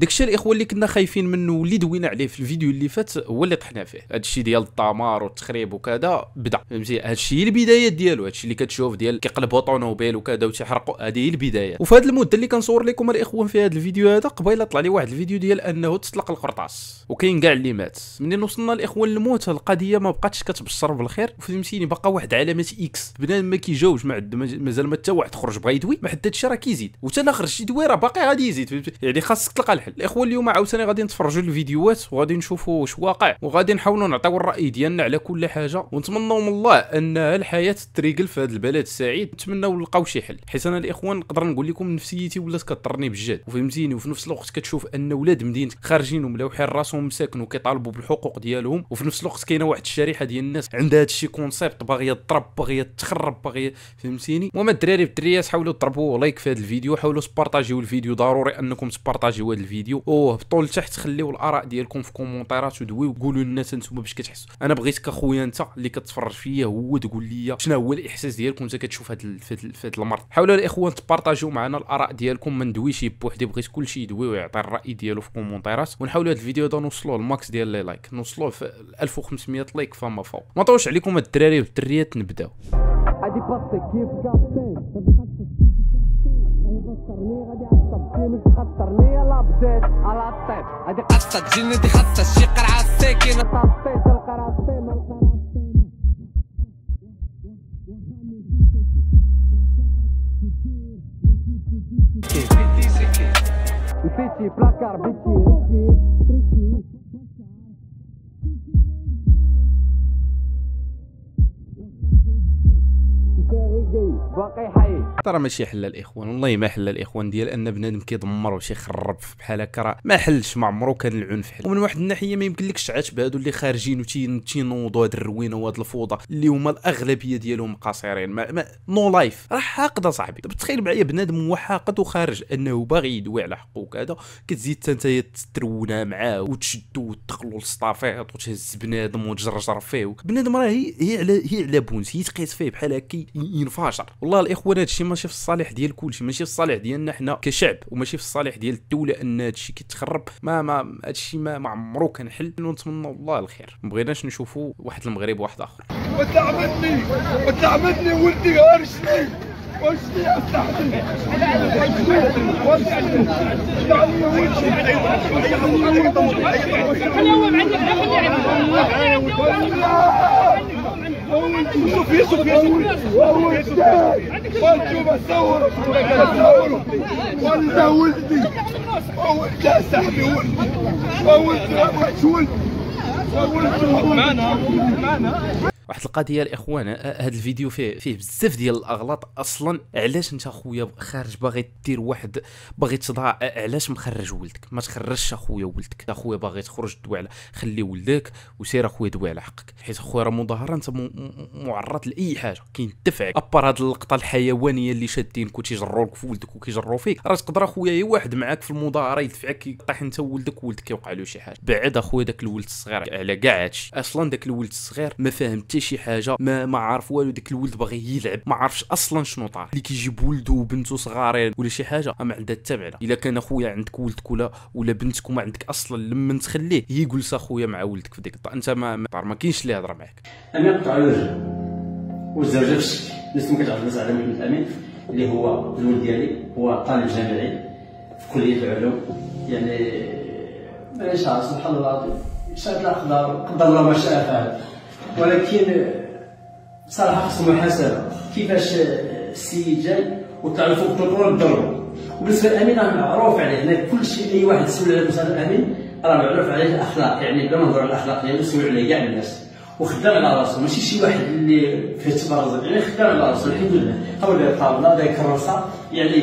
داكشي الاخوان اللي كنا خايفين منه واللي دوينا عليه في الفيديو اللي فات هو اللي طحنا فيه. هادشي ديال الدمار والتخريب وكذا بدا، فهمتي؟ هادشي هي البدايات ديالو، هادشي اللي كتشوف ديال كيقلبوا طونوبيل وكذا وتيحرقوا، هذه هي البدايات. وفي هاد المده اللي كنصور لكم الاخوان في هاد الفيديو هذا قبيله طلع لي واحد الفيديو ديال انه تطلق القرطاس وكاين كاع اللي مات. منين وصلنا الاخوان للموت القضيه ما بقاتش كتبشر بالخير، وفهمتيني بقى واحد علامه اكس. بنادم ما كيجاوبش، مازال ما حتى واحد خرج بغا يدوي، ما حتى هادشي راه كيزيد، وتا لا خرج يدوي راه باقي غادي يزيد، فهمتي؟ يعني خاصك تلقى الحل. الاخوان اليوم عاوتاني غادي نتفرجوا الفيديوهات وغادي نشوفوا واش واقع، وغادي نحاولوا نعطيو الراي ديالنا على كل حاجه، ونتمنوا من الله ان الحياه تريقل في هذا البلد السعيد. نتمنوا نلقاو شي حل، حيت انا الاخوان نقدر نقول لكم نفسيتي ولات كطرني بجد، وفهمتيني؟ وفي نفس الوقت كتشوف ان ولاد مدينتك خارجين وملاوحين راسهم مساكن وكيطالبوا بالحقوق ديالهم، وفي نفس الوقت كاينه واحد الشريحه ديال الناس عندها هادشي كونسيبت باغيه تضرب، باغيه تخرب، باغيه، فهمتيني؟ المهم الدراري والدريات حاولوا تضربوا لايك في هذا الفيديو، حاولوا تبارطاجيو الفيديو، ضروري انكم تبارطاجيو هذا الفيديو، وهبطوا لتحت خليو الاراء ديالكم في كومونتيرات ودويو وقولوا لنا نتوما باش كتحسوا. انا بغيتك اخويا انت اللي كتفرج فيا هو تقول لي شنو هو الاحساس ديالك وانت كتشوف هذا المرض. حاولوا الاخوان تبارطاجيو معنا الاراء ديالكم، ما ندويش بوحدي، بغيت كلشي يدوي ويعطي الراي ديالو في كومونتيرات، ونحاولوا هذا الفيديو هذا نوصلوه الماكس ديال لي لايك، نوصلوه في 1500 لايك فما فوق. ما نطولش عليكم الدراري والدريات، نبداو. غادي باصي كيف كابتن غادي عصب كيف تخطرني يلا بديت على الطيب غادي قصه تجيني دي خاصه شي قرعه ساكنه طاطيت القراصي ما نسيتي بلاكار بيتي ريكي تريكي باقي حي. ترى ماشي حل الاخوان، والله ما حل الاخوان، ديال ان بنادم كيدمر وشي يخرب بحال هكا راه ما حلش، ما عمرو كان العنف حل. ومن واحد الناحيه ما يمكنلكش تعاتب هادو اللي خارجين وتينوضوا هاد الروينه وهاد الفوضى اللي هما الاغلبيه ديالهم قاصرين، نو لايف، راه حاقد اصاحبي. طب تخيل معايا بنادم هو حاقد وخارج انه باغي يدوي على حقه وكذا، كتزيد حتى تترونها معاه وتشدو وتدخلوا للصطافيط وتهز بنادم وتجرجر فيه. بنادم راه هي على بونس، هي تقيس فيه بحال هكا ينفجر. والله الاخوان هادشي ماشي في الصالح ديال كلشي، ماشي في الصالح ديالنا حنا كشعب، وماشي في الصالح ديال الدوله ان هادشي كيتخرب. ما هادشي ما عمرو كان حل، ونتمنوا الله الخير. ما بغيناش نشوفوا واحد المغرب واحد اخر. وتعبدني ولدي هرشني وشني افتحني شوفي والله ولدي ولدي يا صاحبي ولدي واحد القضيه الاخوان، هذا الفيديو فيه بزاف ديال الاغلاط. اصلا علاش انت اخويا خارج باغي دير واحد، باغي تضاع، علاش مخرج ولدك؟ ما تخرجش اخويا ولدك. اخويا باغي تخرج دوي على، خلي ولدك وسير اخويا دوي على حقك، حيت اخويا راه مظاهره انت معرض لاي حاجه كيندفعك. ابار هاد اللقطه الحيوانيه اللي شادينك وتيجروك في ولدك وكيجروا فيك، راه تقدر اخويا اي واحد معاك في المظاهره يدفعك يطيح انت ولدك يوقع له شي حاجه. بعد اخويا داك الولد الصغير على كاع هادشي. اصلا داك الولد الصغير ما فاهم حتى شي حاجه، ما عارف والو. داك الولد باغي يلعب، ما عارفش اصلا شنو طار. اللي كيجيب ولده وبنته صغارين ولا شي حاجه ما عندها حتى معنى. الا كان اخويا عندك ولدك ولا بنتك وما عندك اصلا لما تخليه يجلس اخويا مع ولدك في ديك انت ما كاينش اللي يهضر معاك. انا قطع الوجه والزوجه في الشكل الناس ما كتعرف على محمد الامين اللي هو الولد ديالي، هو طالب جامعي في كليه العلوم. يعني مانيش عارف سبحان الله العظيم، شاء الاقدار قدر الله ما شاء فعل. ولكن صراحه خصهم محاسبه كيفاش السيد جاي وطلع له فوق الطرق ضربه. وبالنسبه للامين راه معروف عليه، هنا كل شيء اي واحد يسول على مسألة الامين راه معروف عليه الاخلاق، يعني بلا ما نهضروا على الاخلاق ديالو يسول عليه كاع الناس، وخدام على راسو، ماشي شي واحد اللي فيه تبرز، يعني خدام على راسو الحمد لله. هو اللي طابله داير كروسه يعني.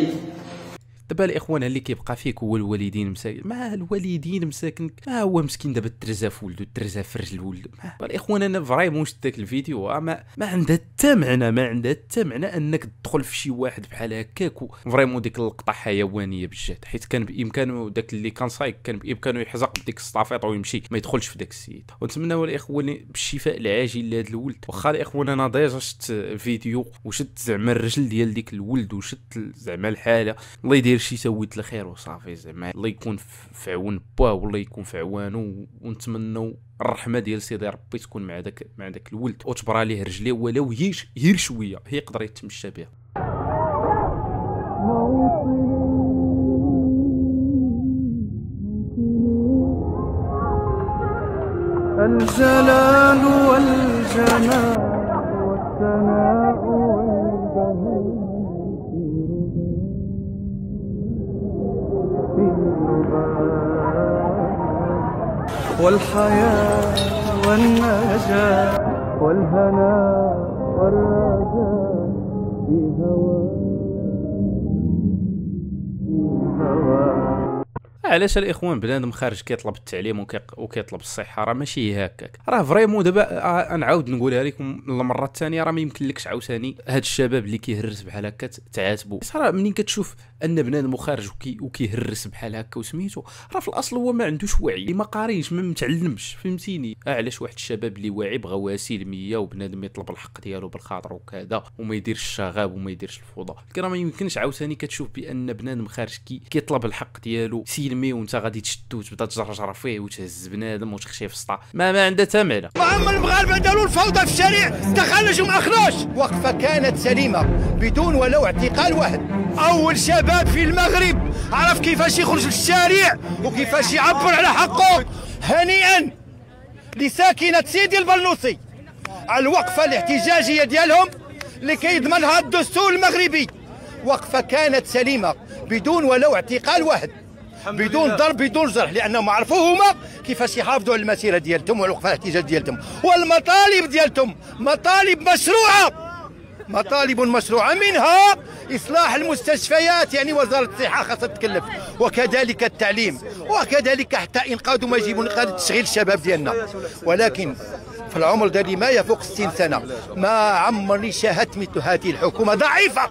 دابا الاخوان اللي كيبقى فيك هو الوالدين مساكن، مع الوالدين مساكن، ما هو مسكين دابا ترزا في ولدو، ترزا في رجل ولدو. الاخوان انا فريمون شفت داك الفيديو ما عندها حتى معنى، ما عندها حتى معنى انك تدخل في شي واحد بحال هكاك. فريمون ديك اللقطه حيوانيه بجد، حيت كان بامكانه داك اللي كان صايك كان بامكانه يحزق بديك الصافيط ويمشي، ما يدخلش في داك السيد. ونتمناو الاخوان بالشفاء العاجل لهذا الولد. واخا الاخوان انا ديجا شفت فيديو وشفت زعما الرجل ديال ديك الولد وشفت زعما الحاله، الله يدير داير شي سويت الخير وصافي. زعما الله يكون في عون باه والله يكون في عوانو، ونتمنوا الرحمه ديال سيدي ربي تكون مع داك الولد وتبرى ليه رجليه ولو غير شويه يقدر يتمشى بها. الجلال والجمال والثناء والبهاء والحياة والنجاة والهناء والرجاء في هواء علاش الاخوان بنادم خارج كيطلب التعليم وكيطلب الصحه، راه ماشي هكاك، راه فريمون. دابا نعاود نقولها لكم المره الثانيه، راه ما يمكنلكش عاوتاني هاد الشباب اللي كيهرس بحال هكا تعاتبوا. صراحه منين كتشوف ان بنادم خارج وكيهرس بحال هكا وسميتو، راه في الاصل هو ما عندوش وعي، ما قاريش، ما متعلمش، فهمتيني. علاش واحد الشباب اللي واعي بغا وسيل 100 وبنادم يطلب الحق ديالو بالخاطر وكذا وما يديرش الشغاب وما يديرش الفوضى، لكن راه ما يمكنش عاوتاني كتشوف بان بنادم خارج كيطلب الحق ديالو سلمي وانت غادي تشدو وتبدا تجرجر فيه وتهز بنادم وتخشيه في السطح، ما عندها حتى معنى. اما المغاربه داروا الفوضى في الشارع، تخرجوا ما اخرجوش. وقفه كانت سليمه بدون ولو اعتقال واحد. اول شباب في المغرب عرف كيفاش يخرج للشارع وكيفاش يعبر على حقه. هنيئا لساكنه سيدي البلوصي على الوقفه الاحتجاجيه ديالهم اللي كيضمنها الدستور المغربي. وقفه كانت سليمه بدون ولو اعتقال واحد، بدون ضرب بدون جرح، لانهم عرفوا هما كيفاش يحافظوا على المسيره ديالتهم والوقفه الاحتجاج ديالتهم. والمطالب ديالتهم مطالب مشروعه، منها اصلاح المستشفيات، يعني وزاره الصحه خاصها تتكلف، وكذلك التعليم، وكذلك حتى انقاذ ما يجب انقاذ تشغيل الشباب ديالنا. ولكن في العمر ديالي ما يفوق 60 سنه ما عمرني شاهدت مثل هذه الحكومه ضعيفه،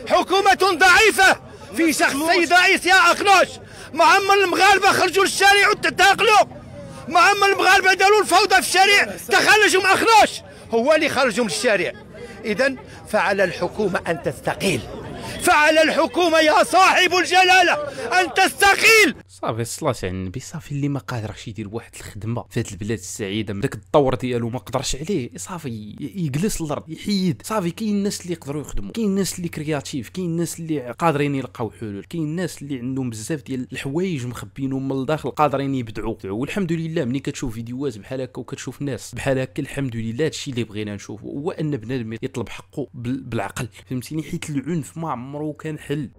حكومه ضعيفه في شخص السيد رئيس يا اخنوش. ما عمر المغاربه خرجوا للشارع وتعاقلوا، ما عمر المغاربه داروا الفوضى في الشارع تخرجوا ما اخنوش، هو اللي خرجوا من الشارع. اذا فعلى الحكومه ان تستقيل، فعلى الحكومه يا صاحب الجلاله ان تستقيل. صافي الصلاة على النبي، صافي اللي ما قادرش يدير واحد الخدمه في هاد البلاد السعيده داك الدور ديالو ما قدرش عليه، صافي يجلس الارض يحيد. صافي كاين الناس اللي يقدروا يخدموا، كاين الناس اللي كرياتيف، كاين الناس اللي قادرين يلقاو حلول، كاين الناس اللي عندهم بزاف ديال الحوايج مخبينهم من الداخل قادرين يبدعوا. والحمد لله ملي كتشوف فيديوهات بحال هكا وكتشوف ناس بحال هكا، الحمد لله هادشي اللي بغينا نشوفه، هو ان بنادم يطلب حقه بالعقل، فهمتيني، حيت العنف ما عمره كان حل.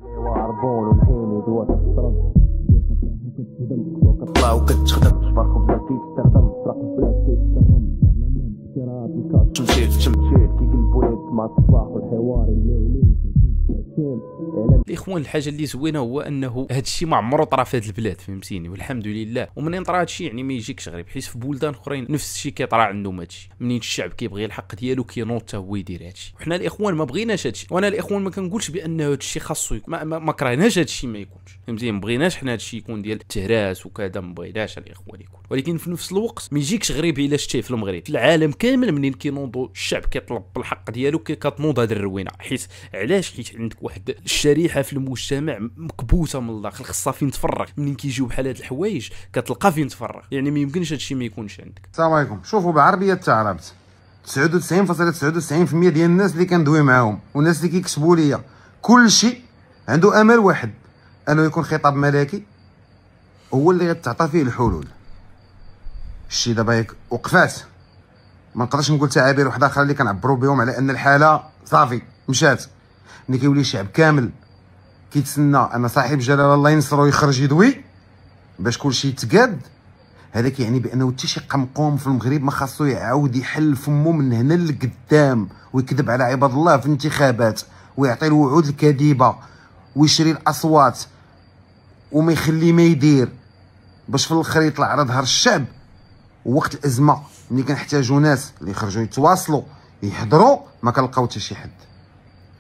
كتطلع وكتخدم جبر خبزة كيتردم فرق بلاد كيتكرم برلمان اختراط الكاس تمشيت كيقلبوا يد مع الصباح والحوار يمليو ليه. الاخوان الحاجه اللي زوينه هو انه هذا الشيء ما عمره طرا في هذه البلاد، فهمتيني، والحمد لله. ومنين طرا هذا الشيء يعني ما يجيكش غريب، حيت في بلدان اخرين نفس الشيء كيطرا عندهم هذا الشيء، منين الشعب كيبغي الحق ديالو كينوض حتى هو يدير هذا الشيء. وحنا الاخوان ما بغيناش هذا الشيء، وانا الاخوان ما كنقولش بان هذا الشيء خاصو يكون، ما كرهناش هذا الشيء ما يكونش، فهمتيني، ما بغيناش حنا هذا الشيء يكون ديال التهراس وكذا، ما بغيناش الاخوان يكون. ولكن في نفس الوقت ما يجيكش غريب الا شتيه في المغرب، في العالم كامل منين كينوضوا الشعب كيطلب بالحق ديالو كتنوض هذه الروينه. حيت علاش؟ حيت عندك واحد الشريحه في المجتمع مكبوته من الداخل، خصها فين تفرغ. منين كيجيو بحال هاد الحوايج كتلقى فين تفرغ، يعني ما يمكنش هادشي ما يكونش عندك. السلام عليكم. شوفوا بعربيه تعربت 99.99% ديال الناس اللي كندوي معاهم والناس اللي كيكتبوا ليا كلشي عنده امل واحد، انه يكون خطاب ملكي هو اللي غتعطى فيه الحلول. الشيء دابا وقفات، ما نقدرش نقول تعابير واحده اخرى اللي كنعبروا بهم على ان الحاله صافي مشات. ملي كيولي الشعب كامل كيتسنى ان صاحب جلاله الله ينصرو يخرج يدوي باش كلشي يتقاد، هذا كيعني بانه حتى شي قمقوم في المغرب ما خاصو يعاود يحل فمو من هنا لقدام ويكذب على عباد الله في الانتخابات ويعطي الوعود الكاذبه ويشري الاصوات وما يخلي ما يدير باش في الاخر يطلع على ظهر الشعب. ووقت الازمه ملي كنحتاجوا ناس اللي يخرجوا يتواصلوا يحضروا ما كنلقاو حتى شي حد.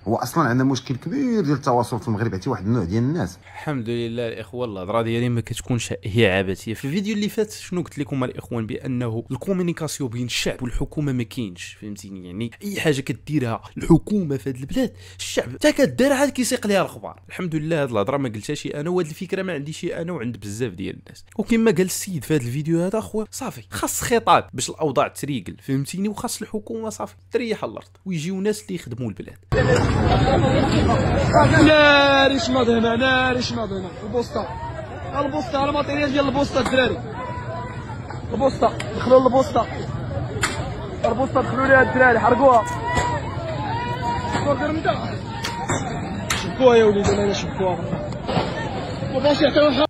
هو اصلا عندنا مشكل كبير ديال التواصل في المغرب، حتى واحد النوع ديال الناس. الحمد لله الاخوه، الهضره ديالي ما كتكونش هي عبثيه. في الفيديو اللي فات شنو قلت لكم الاخوان؟ بانه الكومونيكاسيون بين الشعب والحكومه ما كاينش، فهمتيني؟ يعني اي حاجه كديرها الحكومه في هذه البلاد الشعب حتى كدير عاد كيسيق ليها الاخبار. الحمد لله هذه الهضره ما قلتهاش انا، وهذه الفكره ما عنديش انا وعند بزاف ديال الناس. وكما قال السيد في هذا الفيديو هذا اخويا، صافي خاص خطاب باش الاوضاع تريقل، فهمتيني؟ وخاص الحكومه صافي تريح الارض ويجيو ناس اللي يخدموا البلاد. ناري شناض هنا، ناري شناض هنا البوسطه، البوسطه الماتيريال ديال البوسطه الدراري، البوسطه دخلوا للبوسطه، البوسطه دخلوا ليها الدراري حرقوها، شبكوها يا وليدي، انا شبكوها.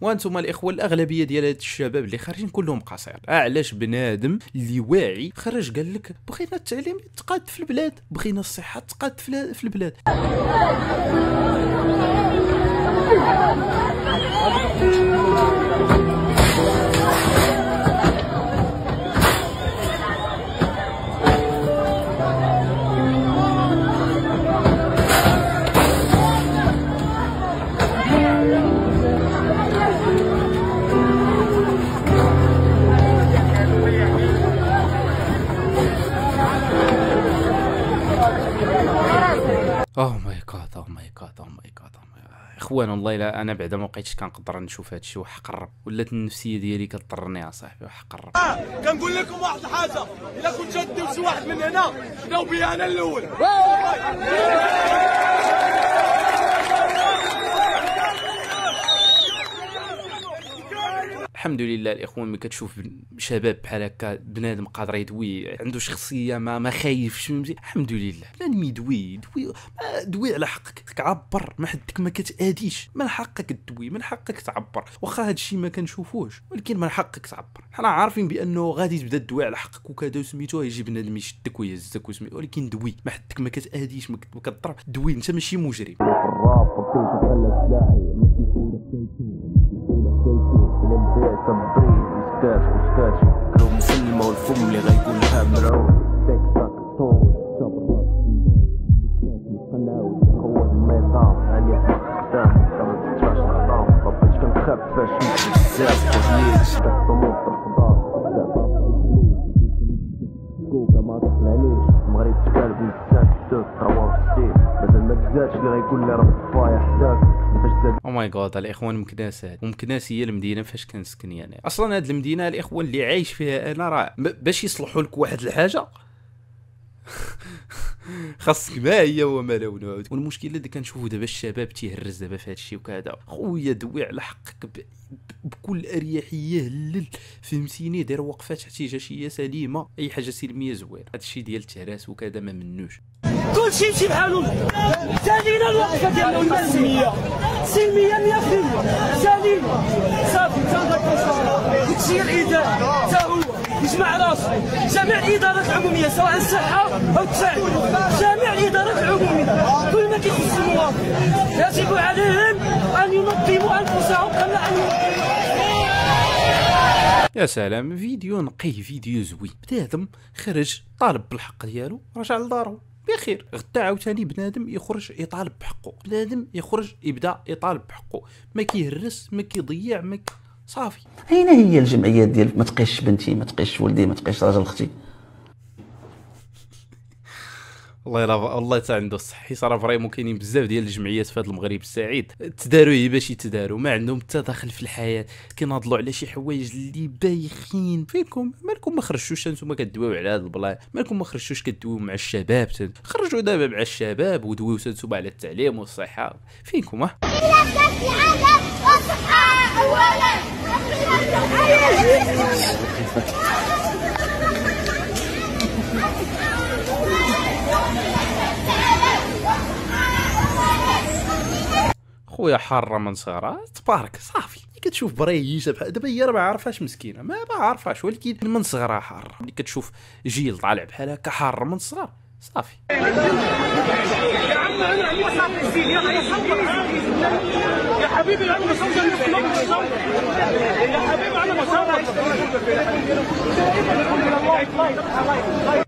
وانتم الاخوه الاغلبيه ديال هاد الشباب اللي خارجين كلهم قصير. علاش بنادم اللي واعي خرج قال لك بغينا التعليم يتقاد في البلاد، بغينا الصحه تقاد في البلاد. اوه ماي جاد، اوه ماي جاد، اوه ماي جاد اخوان. والله لا انا بعدا ما بقيتش كنقدر نشوف هذا الشيء وحق الرب، ولات النفسيه ديالي كضرني اصاحبي وحق الرب. كنقول لكم واحد الحاجه، الا كنت غديو شي واحد من هنا بداو بيا انا الاول. الحمد لله الاخوان، ملي كتشوف شباب بحال هكا بنادم قادر يدوي، عنده شخصيه ما خايفش، الحمد لله. بنادم يدوي دوي على حقك، عبر، ما حدك ما كتاديش، من حقك تدوي، من حقك تعبر. واخا هذا الشيء ما كنشوفوش ولكن من حقك تعبر. حنا عارفين بانه غادي تبدا تدوي على حقك وكذا وسميتو يجي بنادم يشدك ويهزك وسميتو، ولكن دوي، ما حدك ما كتاديش، ما كتضرب، دوي، انت ماشي مجرم. صبري وسكات وسكاتي قلوب مسلمة والفم اللي غيقولها مرعوب تيك تاك طوش جبر راس الصندوق مقناوي خوض الميطام هاني خدام قبل تتراش الخطام مبقيتش كنخاف فاش نمشي بزاف خذليت داك طموط الخضار بزاف كوكا ما تخلانيش المغرب تكالب نساك دوك تروا في السيف مازال ما تزادش اللي غيقول لي راه فايح داك. او ماي جاد الاخوان، مكناسات ومكناس هي المدينه فاش كنسكن. يعني اصلا هاد المدينه الاخوان اللي عايش فيها انا، راه باش يصلحوا لك واحد الحاجه خاصك ما هي وما لونها. والمشكله اللي كنشوفوا دابا الشباب تيهرس دابا في هذا الشيء وكذا. خويا دوي على حقك بكل اريحيه، هلل، فهمتيني؟ دير وقفات احتجاجيه سليمه، اي حاجه سلميه زوين. هذا الشيء ديال التهراس وكذا ما منوش. كلشي يمشي بحالو، سالينا الوقفه ديالنا والسلميه، سلميه 100% سليمه صافي. تا داك داكشي الاداره تا هو يجمع راسو، جميع الادارات العموميه سواء الصحه او التعليم، جميع الادارات العموميه كل ما كيخص المواطن يجب عليهم ان ينظموا انفسهم قبل ان يا سلام، فيديو نقي، فيديو زوين. بنادم خرج طالب بالحق ديالو، رجع لدارو بخير. غدا عاوتاني بنادم يخرج يطالب بحقه، بنادم يخرج يبدا يطالب بحقه، ما كيهرس، ما كيضيع، صافي. اين هي الجمعيات ديال ما تقيش بنتي، ما تقيش ولدي، ما تقيش راجل اختي؟ والله حتى عنده الصح. صرا فريمون كاينين بزاف ديال الجمعيات في هذا المغرب السعيد تداروا هي باش يتداروا، ما عندهم حتى دخل في الحياه، كيناضلوا على شي حوايج اللي بايخين. فينكم مالكم ما خرجتوش انتم كدويو على هذا البلايص؟ مالكم ما خرجتوش كدويو مع الشباب؟ خرجوا دابا مع الشباب ودويو انتم على التعليم والصحه. فينكم خويا حاره من صغرها تبارك، صافي. كتشوف بريشه بحال دابا هي راه ما عارفاش مسكينه، ما عارفاش، ولكن من صغرها حاره. ملي كتشوف جيل طالع بحال هكا حاره من صغر، صافي. يا عم انا صافي يلا يا حبيبي انا ما صوت يا حبيبي انا ما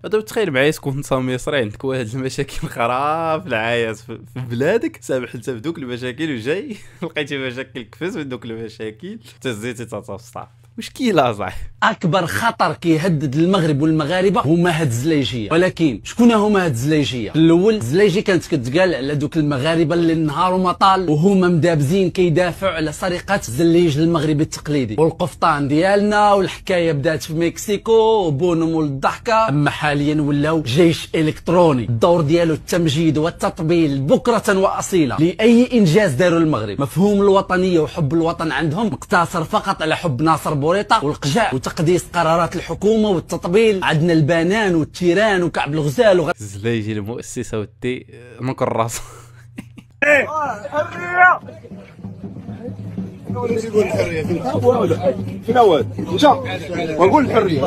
هذا تخيل معايا تكون انت مصري عندك واحد المشاكل خراب العياط في بلادك، سامح انت بدوك المشاكل وجاي لقيتي مشاكل كفاز من دوك المشاكل تزيتي تتصاف مشكله صح. اكبر خطر كيهدد المغرب والمغاربه هما هاد الزلايجيه، ولكن شكون هما هاد الزلايجيه؟ الاول الزلايجي كانت كتقال على دوك المغاربه اللي النهار ما طال وهما مدابزين كيدافعوا على سرقه الزليج المغربي التقليدي، والقفطان ديالنا والحكايه بدات في مكسيكو وبونهم والضحكه. اما حاليا ولاو جيش الكتروني، الدور ديالو التمجيد والتطبيل بكره واصيله لاي انجاز داروا المغرب. مفهوم الوطنيه وحب الوطن عندهم مقتصر فقط على حب ناصر بوريطه والقجع وتقديس قرارات الحكومه والتطبيل. عندنا البنان والتيران وكعب الغزال الزلايجي المؤسسه والتي نكر راسه. نقول الحريه فين اول انت ونقول الحريه.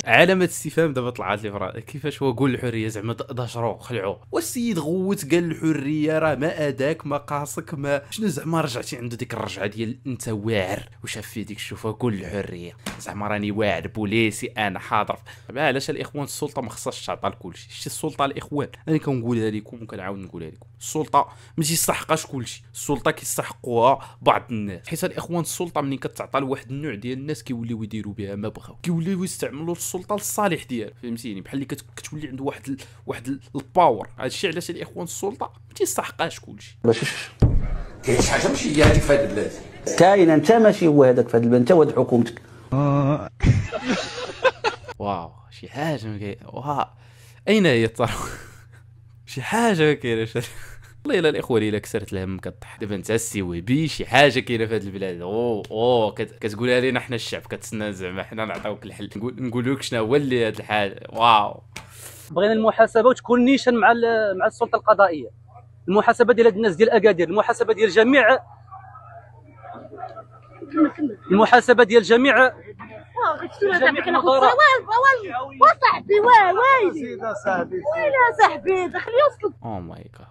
علامة استفهام دابا طلعت لي فرا كيفاش هو قول الحريه زعما داشرو خلعوه. والسيد غوت قال الحريه راه ما اداك ما قاصك ما شنو زعما رجعتي عنده ديك الرجعه ديال انت واعر وشاف في ديك الشوفه قول الحريه زعما راني واعر بوليسي انا حاضر. علاش الاخوان السلطه ما خصهاش تعطى لكلشي؟ شتي السلطه الاخوان انا كنقولها لكم وكنعاود نقولها لكم السلطه ما تيستحقاش كلشي، السلطه كيستحقوها بعض الناس، حيت الاخوان السلطه ملي كتعطى لواحد النوع ديال الناس كيوليو يديروا بها ما بغاو، كيوليو يستعملوا السلطه للصالح ديالو فهمتيني، بحال اللي كتولي عنده واحد الباور. هادشي علاش الاخوان السلطه ما تيستحقاش كلشي. كاين شي حاجه ماشي هي هذيك في هذا البلاد، كاين انت ماشي هو هذاك في هذا البلد، انت وهاد حكومتك. واو شي حاجه ما كاين. اين هي الثروه؟ شي حاجه ما كايناش. والله الا الاخوان الا كسرت الهم كطيح. دابا انت السي بي شي حاجه كاينه في هذه البلاد كتقولها لينا حنا الشعب، كتسنى زعما حنا نعطيوك الحل، نقول لك شنو هو اللي هذه الحاجه. واو بغينا المحاسبه وتكون نيشان مع السلطه القضائيه، المحاسبه ديال هاد الناس ديال اكادير، المحاسبه ديال جميع المحاسبه ديال جميع وصاحبي ويلي صاحبي دخل يوصل. او ماي جاد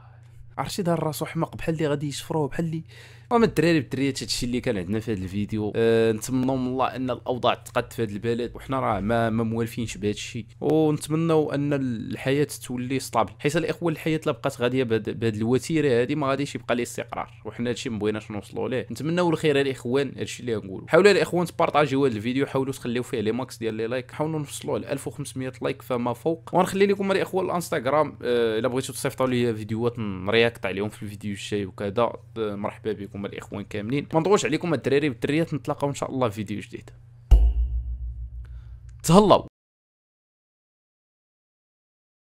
عرفتي دار راسو حماق بحال اللي غادي يشفروه بحال اللي وما الدراري بالدريات. هادشي اللي كان عندنا في هذا الفيديو. نتمنوا من الله ان الاوضاع تقاد في هذا البلد، وحنا راه ما موالفينش بهذا الشيء، ونتمنوا ان الحياه تولي ستابل، حيت الاخوان الحياه لا بقات غاديه بهذه الوتيره هذه ما غاديش يبقى ليه استقرار، وحنا هادشي ما بغيناش نوصلوا ليه. نتمنوا الخير الاخوان، هادشي اللي غنقولوا. حاولوا الاخوان تبارطاجيو هذا الفيديو، حاولوا تخليو فيه لي ماكس ديال لي لايك، حاولوا نوصلوا ل 1500 لايك فما فوق. ونخلي لكم الاخوان الانستغرام الا بغيتوا تصيفطوا لي فيديوهات نرياكط عليهم في الفيديو الجاي وكذا، مرحبا بكم الاخوان كاملين. ما نطولش عليكم الدراري والدريات، نتلاقاو ان شاء الله في فيديو جديد. تهلاو.